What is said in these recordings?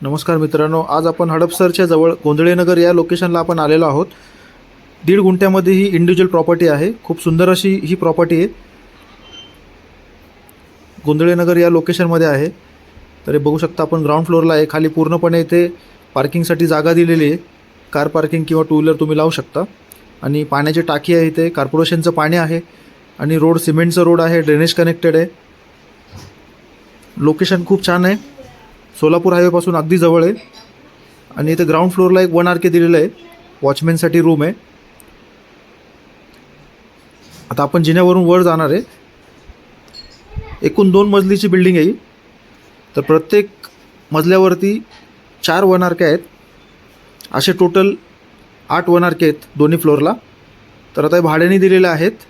नमस्कार मित्रांनो, आज आपण हडपसरच्या जवळ गोंधळेनगर या लोकेशनला आपण आलेलो आहोत। 1.5 गुंठ्यामध्ये ही इंडिव्हिज्युअल प्रॉपर्टी आहे। खूप सुंदर अशी ही प्रॉपर्टी आहे। गोंधळेनगर या लोकेशनमध्ये आहे। तर हे बघू शकता आपण ग्राउंड फ्लोअरला आहे। खाली पूर्णपणे इथे पार्किंगसाठी जागा दिलेली आहे। कार पार्किंग किंवा टू व्हीलर तुम्ही लावू शकता। आणि पाण्याची टाकी आहे, इथे कॉर्पोरेशनचं पाणी आहे आणि रोड सिमेंटचा रोड आहे, ड्रेनेज कनेक्टेड आहे। लोकेशन खूप छान आहे, सोलापूर हायवेपासून अगदी जवळ आहे। आणि इथे ग्राउंड फ्लोअरला एक 1 RK दिलेलं आहे, वॉचमॅनसाठी रूम आहे। आता आपण जिन्यावरून वर जाणार आहे। एकूण 2 मजलीची बिल्डिंग आहे। तर प्रत्येक मजल्यावरती 4 1 RK आहेत। असे टोटल 8 1 RK आहेत दोन्ही फ्लोअरला। तर आता हे भाड्याने दिलेले आहेत।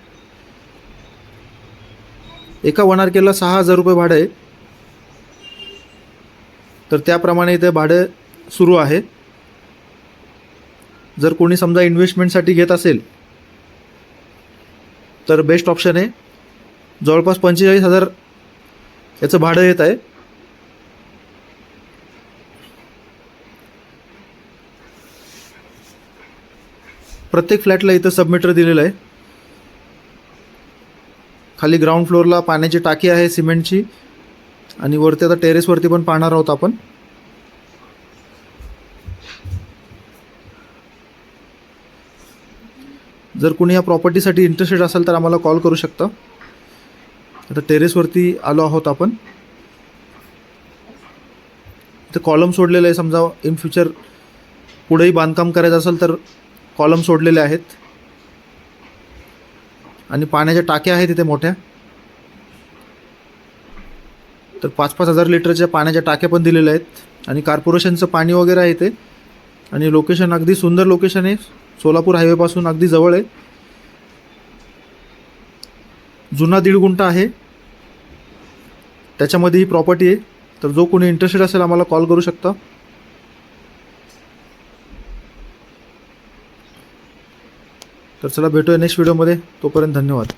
एका 1 RKला 6,000 रुपये भाडं आहे। तर त्याप्रमाणे इथे भाडं सुरू आहे। जर कोणी समजा इन्व्हेस्टमेंटसाठी घेत असेल तर बेस्ट ऑप्शन आहे। जवळपास 45,000 याचं भाडं येत आहे। प्रत्येक फ्लॅटला इथं सबमीटर दिलेलं आहे। खाली ग्राउंड फ्लोअरला पाण्याची टाकी आहे सिमेंटची, आणि वरती आता टेरेसवरती पण पाहणार आहोत आपण। जर कोणी या प्रॉपर्टीसाठी इंटरेस्टेड असेल तर आम्हाला कॉल करू शकता। आता टेरेसवरती आलो आहोत आपण। इथे कॉलम सोडलेले आहे, समजा इन फ्युचर पुढेही बांधकाम करायचं असेल तर कॉलम सोडलेले आहेत। आणि पाण्याच्या टाक्या आहेत इथे मोठ्या। तर 5-5 हजार लिटरच्या पाण्याच्या टाक्या पण दिलेल्या आहेत। आणि कॉर्पोरेशनचं पाणी वगैरे आहे इथे। आणि लोकेशन अगदी सुंदर लोकेशन आहे, सोलापूर हायवेपासून अगदी जवळ आहे। जुना 1.5 गुंठा आहे, त्याच्यामध्ये ही प्रॉपर्टी आहे। तर जो कोणी इंटरेस्टेड असेल आम्हाला कॉल करू शकता। तर चला भेटूया नेक्स्ट व्हिडिओमध्ये, तोपर्यंत धन्यवाद।